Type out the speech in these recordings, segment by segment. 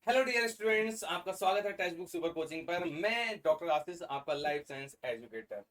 Hello dear students, आपका स्वागत है टेक्स्ट बुक सुपर कोचिंग पर। मैं डॉक्टर आशीष, आपका लाइफ साइंस एजुकेटर।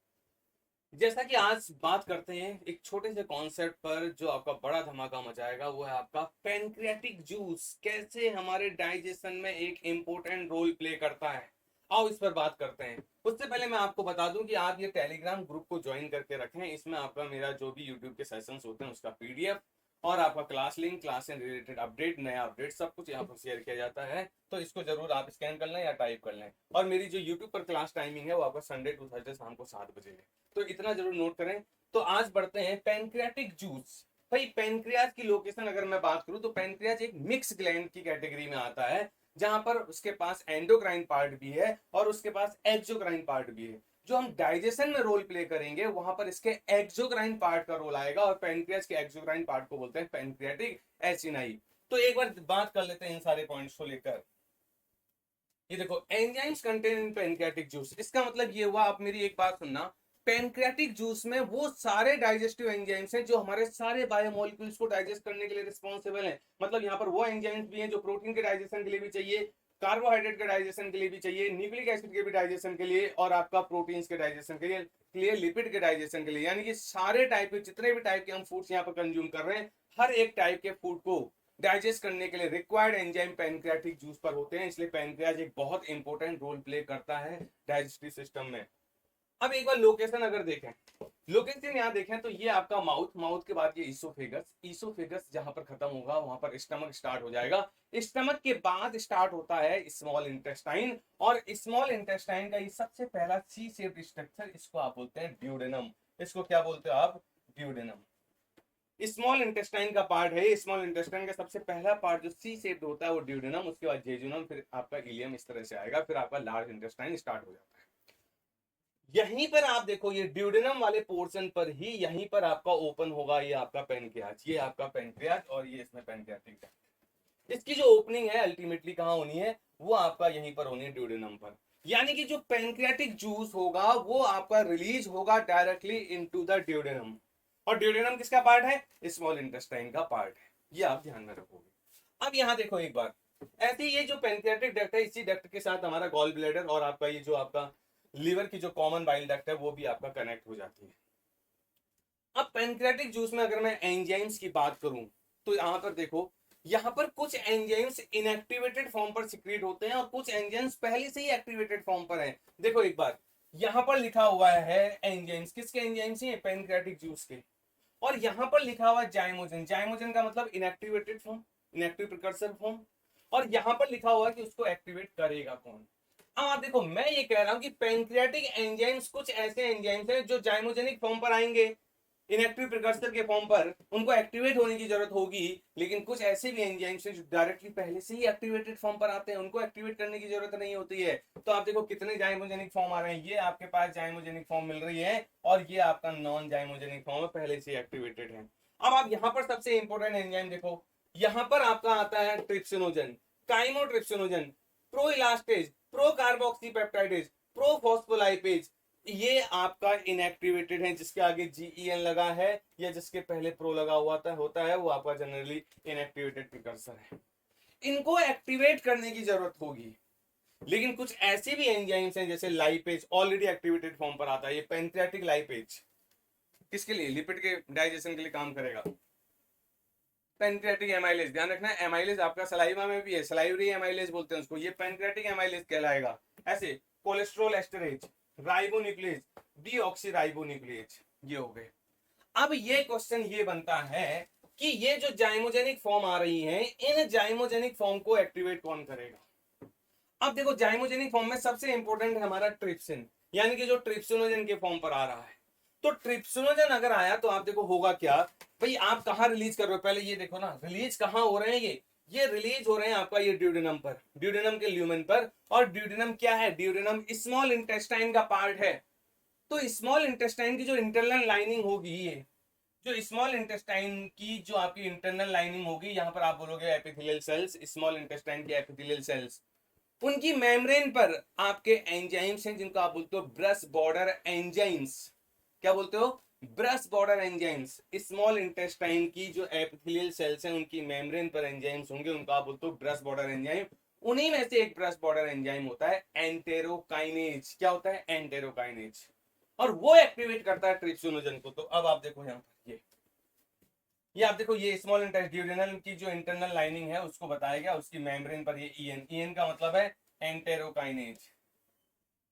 जैसा कि आज बात करते हैं एक छोटे से कॉन्सेप्ट पर जो आपका बड़ा धमाका मचाएगा, वो है आपका पैनक्रियाटिक जूस कैसे हमारे डाइजेशन में एक इंपॉर्टेंट रोल प्ले करता है। आओ इस पर बात करते हैं। उससे पहले मैं आपको बता दूं कि आप ये टेलीग्राम ग्रुप को ज्वाइन करके रखें। इसमें आपका मेरा जो भी यूट्यूब के सेशंस होते हैं उसका पीडीएफ और आपका क्लास लिंक, क्लास से रिलेटेड अपडेट, नया अपडेट सब कुछ यहाँ पर शेयर किया जाता है। तो इसको जरूर आप स्कैन कर लें या टाइप कर लें। और मेरी जो यूट्यूब पर क्लास टाइमिंग है वो आपका संडे टू थर्सडे शाम को 7 बजे है। तो इतना जरूर नोट करें। तो आज बढ़ते हैं पैनक्रियाटिक जूस। भाई पैनक्रियाज की लोकेशन अगर मैं बात करूं तो पैनक्रियाज एक मिक्स ग्लैंड की कैटेगरी में आता है, जहां पर उसके पास एंडोक्राइन पार्ट भी है और उसके पास एक्सोक्राइन पार्ट भी है। जो हम डाइजेशन में रोल प्ले करेंगे वहां पर इसके एक्सोक्राइन पार्ट का रोल आएगा और पैनक्रियाज के एक्सोक्राइन पार्ट को बोलते हैं पैनक्रियाटिक एसिनाई। तो एक बार बात कर लेते हैं इन सारे पॉइंट्स को लेकर। ये देखो, enzymes contain in pancreatic juice, इसका मतलब ये हुआ, आप मेरी एक बात सुनना। पैनक्रियाटिक जूस में वो सारे डाइजेस्टिव एंजाइम्स हैं जो हमारे सारे बायोमोलिक्यूल्स को डाइजेस्ट करने के लिए रिस्पॉन्सिबल हैं। मतलब यहाँ पर वो एंजाइम्स भी हैं जो प्रोटीन के डाइजेशन के लिए भी चाहिए, कार्बोहाइड्रेट के डाइजेशन के लिए भी चाहिए, न्यूक्लिक एसिड के भी डाइजेशन के लिए और आपका प्रोटीन्स के डाइजेशन के लिए लिपिड के डाइजेशन के लिए। यानी कि सारे टाइप के, जितने भी टाइप के हम फूड्स यहाँ पर कंज्यूम कर रहे हैं, हर एक टाइप के फूड को डाइजेस्ट करने के लिए रिक्वायर्ड एंजाइम पैनक्रियाटिक जूस पर होते हैं। इसलिए पैनक्रियाज एक बहुत इंपॉर्टेंट रोल प्ले करता है डाइजेस्टिव सिस्टम में। अब एक बार लोकेशन अगर देखें, लोकेशन यहाँ देखें तो ये आपका माउथ, माउथ के बाद ये ईसोफेगस, ईसोफेगस जहां पर खत्म होगा वहां पर स्टमक स्टार्ट हो जाएगा। स्टमक के बाद स्टार्ट होता है स्मॉल इंटेस्टाइन, और स्मॉल इंटेस्टाइन का ये सबसे पहला सी शेप्ड स्ट्रक्चर, इसको आप बोलते हैं ड्यूडेनम। इसको क्या बोलते हो आप? ड्यूडेनम। स्मॉल इंटेस्टाइन का पार्ट है। स्मॉल इंटेस्टाइन का सबसे पहला पार्ट जो सी शेप्ड होता है वो ड्यूडेनम, उसके बाद जेजुनम, फिर आपका इलियम, इस तरह से आएगा, फिर आपका लार्ज इंटेस्टाइन स्टार्ट हो जाता है। यहीं पर आप देखो, ये ड्यूडेनम वाले पोर्शन पर ही यहीं पर आपका ओपन होगा ये आपका पेनक्रियाज, ये आपका पेनक्रियाज और ये इसमें पेनक्रियाटिक डक्ट। इसकी जो ओपनिंग है अल्टीमेटली कहां होनी है? वो आपका यहीं पर होनी है, ड्यूडेनम पर। यानी कि जो पेनक्रियाटिक जूस होगा वो आपका रिलीज होगा डायरेक्टली इनटू द ड्यूडेनम। और ड्यूडेनम किसका पार्ट है? स्मॉल इंटेस्टाइन का पार्ट है। ये आप ध्यान में रखोगे। अब यहां देखो एक बार, ऐसे ये जो पेनक्रियाटिक डक्ट है, इसी डक्ट के साथ हमारा गॉल ब्लैडर और आपका ये जो आपका लीवर की जो कॉमन बाइल डक्ट है वो भी आपका कनेक्ट हो जाती है। अब पैनक्रियाटिक जूस में अगर मैं एंजाइम्स की बात करूं तो यहां पर देखो, यहां पर कुछ एंजाइम्स इनएक्टिवेटेड फॉर्म पर सिक्रीट होते हैं और कुछ एंजाइम्स पहले से ही एक्टिवेटेड फॉर्म पर हैं। देखो एक बार, यहां पर लिखा हुआ है एंजाइम्स, किसके एंजाइम्स हैं? पैनक्रियाटिक जूस के। और यहां पर लिखा हुआ जाइमोजन, जाइमोजन का मतलब inactivated form, inactive precursor form. और यहां पर लिखा हुआ है कि उसको एक्टिवेट करेगा कौन। अब आप देखो, मैं ये कह रहा हूं कि पैनक्रियाटिक एंजाइम्स कुछ ऐसे एंजाइम्स हैं जो जाइमोजेनिक फॉर्म पर आएंगे, इनएक्टिव प्रिकर्सर के फॉर्म पर उनको एक्टिवेट होने की जरूरत होगी। लेकिन कुछ ऐसे भी एंजाइम्स हैं जो डायरेक्टली पहले से ही एक्टिवेटेड फॉर्म पर आते हैं, उनको एक्टिवेट करने की जरूरत नहीं होती है। तो आप देखो कितने जाइमोजेनिक फॉर्म आ रहे हैं। ये आपके पास जाइमोजेनिक फॉर्म मिल रही है और ये आपका नॉन जाइमोजेनिक फॉर्म है, पहले से एक्टिवेटेड है। अब आप यहाँ पर सबसे इंपॉर्टेंट एंजाइम देखो, यहाँ पर आपका आता है trypsinogen, chymotrypsinogen, pro elastase, pro carboxy peptidase, pro phospholipase. ये आपका इनएक्टिवेटेड है, जिसके आगे जीईएन लगा है या जिसके पहले प्रो लगा हुआ होता है वो आपका जनरली इनएक्टिवेटेड प्रिकर्सर है। इनको एक्टिवेट करने की जरूरत होगी। लेकिन कुछ ऐसे भी एंजाइम्स हैं जैसे लाइपेज, ऑलरेडी एक्टिवेटेड फॉर्म पर आता है। ये पैनक्रियाटिक लाइपेज किसके लिए? लिपिड के डाइजेशन के लिए काम करेगा। पैनक्रियाटिक एमाइलेज, ध्यान रखना, एमाइलेज आपका सलाइवा में भी है, सलाइवरी एमाइलेज बोलते हैं उसको, ये पैनक्रियाटिक एमाइलेज कहलाएगा। ऐसे कोलेस्ट्रॉल एस्टरेज, राइबोन्यूक्लियेज, डीऑक्सीराइबोन्यूक्लियेज, ये हो गए। अब ये क्वेश्चन ये बनता है कि ये जो जाइमोजेनिक फॉर्म आ रही है, इन जाइमोजेनिक फॉर्म को एक्टिवेट कौन करेगा? अब देखो, जाइमोजेनिक फॉर्म में सबसे इंपॉर्टेंट है हमारा ट्रिप्सिन, यानी कि जो ट्रिप्सिनोजन के फॉर्म पर आ रहा है। तो ट्रिप्सिनोजन अगर आया तो आप देखो होगा क्या। भाई आप कहां रिलीज कर रहे हो? पहले ये देखो ना, रिलीज कहां हो रहे हैं? ये रिलीज हो रहे हैं आपका ये ड्यूडेनम पर, ड्यूडेनम के ल्यूमेन पर। और ड्यूडेनम क्या है? ड्यूडेनम स्मॉल इंटेस्टाइन का पार्ट है। तो स्मॉल इंटेस्टाइन की जो इंटरनल लाइनिंग होगी, ये जो स्मॉल इंटेस्टाइन की जो आपकी इंटरनल लाइनिंग होगी, यहां पर आप बोलोगे एपिथेलियल सेल्स, स्मॉल इंटेस्टाइन की एपिथेलियल सेल्स, उनकी मेम्ब्रेन पर आपके एंजाइम्स हैं जिनको आप बोलते हो ब्रश बॉर्डर एंजाइम्स। क्या बोलते हो? Brush border enzymes. Small intestine की जो एपिथेलियल सेल्स हैं उनकी मेम्ब्रेन पर एंजाइम्स होंगे, उनको आप बोलते हो ब्रश बॉर्डर एंजाइम। उन्हीं में से एक ब्रश बॉर्डर एंजाइम होता है एंटेरोकाइनेज। क्या होता है? एंटेरोकाइनेज। और वो एक्टिवेट करता है ट्रिप्सिनोजन को। तो अब आप देखो यहाँ पर ये आप देखो, ये स्मॉल इंटेस्टिनल की जो इंटरनल लाइनिंग है उसको बताया गया, उसकी मेम्ब्रेन पर ये ईएन, ईएन का मतलब है एंटेरोकाइनेज।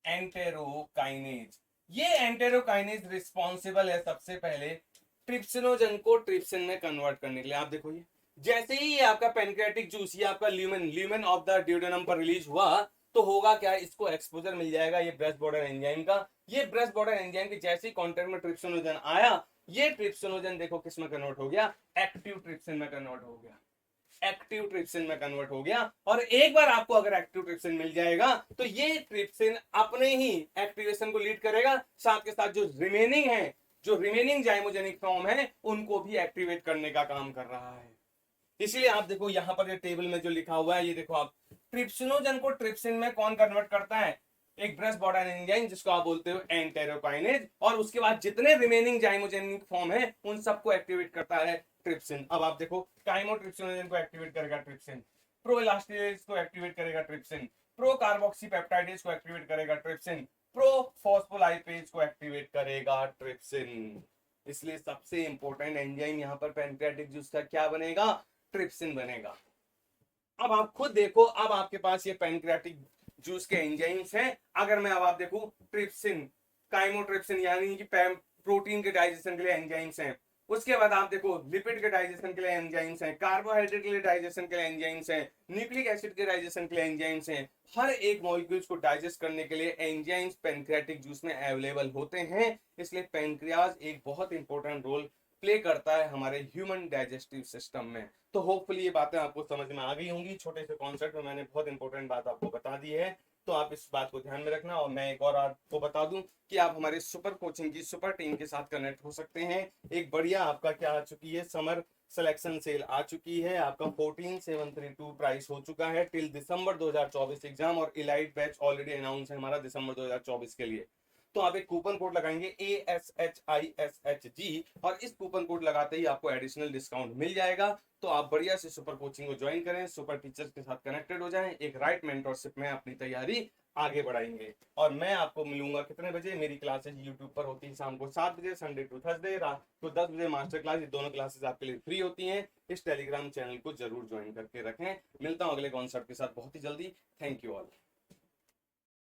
एंटेरोकाइनेज, ये एंटेरोकाइनेज रिस्पॉन्सिबल है सबसे पहले ट्रिप्सिनोजन को ट्रिप्सिन में कन्वर्ट करने के लिए। आप देखो ये जैसे ही ये आपका पेनक्रियाटिक जूस, ये आपका lumen, lumen of the duodenum पर रिलीज हुआ, तो होगा क्या, इसको एक्सपोजर मिल जाएगा ये ब्रश बॉर्डर एंजाइम का। ये ब्रश बॉर्डर एंजाइम के जैसे ही कॉन्टेक्ट में ट्रिप्सिनोजन आया, ये ट्रिप्सिनोजन देखो किस में कन्वर्ट हो गया, एक्टिव ट्रिप्सिन में कन्वर्ट हो गया। एक्टिव ट्रिप्सिन में कन्वर्ट हो गया। और एक बार आपको अगर एक्टिव ट्रिप्सिन मिल जाएगा तो ये ट्रिप्सिन अपने ही एक्टिवेशन को लीड करेगा, साथ के साथ जो रिमेनिंग है, जो रिमेनिंग जाइमोजेनिक फॉर्म है, उनको भी एक्टिवेट करने का काम कर रहा है। इसलिए आप देखो यहां पर ये टेबल में जो लिखा हुआ है, ये देखो आप, ट्रिप्सिनोजन को ट्रिप्सिन में कौन कन्वर्ट करता है? एक ब्रश बॉर्डर एंजाइम जिसको आप बोलते हो एंटेरोकाइनेज, और उसके बाद जितने रिमेनिंग जाइमोजेनिक फॉर्म है उन सबको एक्टिवेट करता है ट्रिप्सिन। अब आप देखो, काइमोट्रिप्सिनोजन को एक्टिवेट करेगा ट्रिप्सिन, प्रो इलास्टिडेज को एक्टिवेट करेगा ट्रिप्सिन, प्रो कार्बोक्सी पेप्टाइडेज को एक्टिवेट करेगा ट्रिप्सिन, प्रो फॉस्फोलाइपेज को एक्टिवेट करेगा ट्रिप्सिन। इसलिए सबसे इंपॉर्टेंट एंजाइम यहां पर पैनक्रियाटिक जूस का क्या बनेगा? ट्रिप्सिन बनेगा। अब आप खुद देखो, अब आपके पास ये पैनक्रियाटिक जूस के एंजाइम्स हैं। अगर मैं अब आप देखो, ट्रिप्सिन, काइमोट्रिप्सिन यानी कि प्रोटीन के डाइजेशन के लिए एंजाइम्स हैं। उसके बाद आप देखो, लिपिड के डाइजेशन के लिए एंजाइम्स हैं, कार्बोहाइड्रेट के लिए डाइजेशन के लिए एंजाइम्स हैं, न्यूक्लिक एसिड के डाइजेशन के लिए एंजाइम्स हैं। हर एक मॉलिक्यूल्स को डाइजेस्ट करने के लिए एंजाइम्स पैनक्रियाटिक जूस में अवेलेबल होते हैं। इसलिए पैनक्रियाज एक बहुत इंपॉर्टेंट रोल प्ले करता है हमारे ह्यूमन डाइजेस्टिव सिस्टम में। तो होपफुली ये बातें आपको समझ में आ गई होंगी। छोटे से कॉन्सेप्ट में मैंने बहुत इंपॉर्टेंट बात आपको बता दी है, तो आप इस बात को ध्यान में रखना। और मैं एक और आपको बता दूं कि आप हमारे सुपर कोचिंग की सुपर टीम के साथ कनेक्ट हो सकते हैं। एक बढ़िया आपका क्या आ चुकी है, समर सिलेक्शन सेल आ चुकी है। आपका 14732 प्राइस हो चुका है टिल दिसंबर 2024 एग्जाम, और इलाइट बैच ऑलरेडी अनाउंस है हमारा दिसंबर 2024 के लिए। तो आप एक कूपन कोड लगाएंगे ASHISHG, और इस कूपन कोड लगाते ही आपको एडिशनल डिस्काउंट मिल जाएगा। तो आप बढ़िया से सुपर कोचिंग को ज्वाइन करें, सुपर टीचर्स के साथ कनेक्टेड हो जाएं, एक राइट मेंटरशिप में अपनी तैयारी आगे बढ़ाएंगे। और मैं आपको मिलूंगा कितने बजे? मेरी क्लासेज यूट्यूब पर होती है शाम को 7 बजे, संडे टू थर्सडे, रात को 10 बजे मास्टर क्लास। ये दोनों क्लासेस आपके लिए फ्री होती हैं। इस टेलीग्राम चैनल को जरूर ज्वाइन करके रखें। मिलता हूं अगले कॉन्सेप्ट के साथ बहुत ही जल्दी। Thank you all.